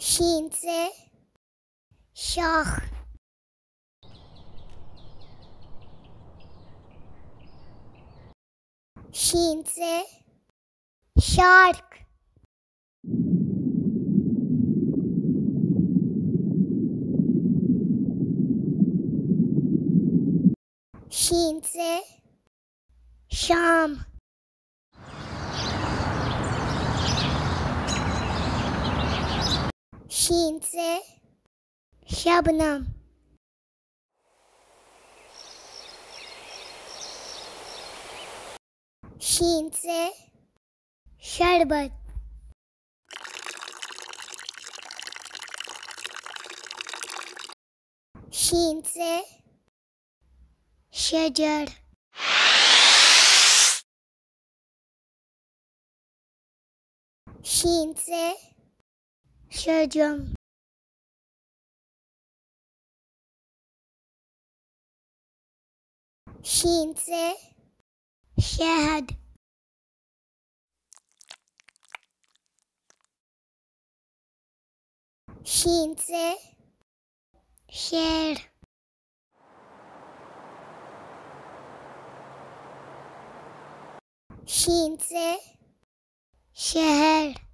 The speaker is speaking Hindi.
शीन से शाख, शीन से शार्क, शीन से शाम, शीन से शबनम, शीन से शरबत, शीन से शजर, शीन से शजम, शीन से शहद, शीन से शेर, शीन से शहर।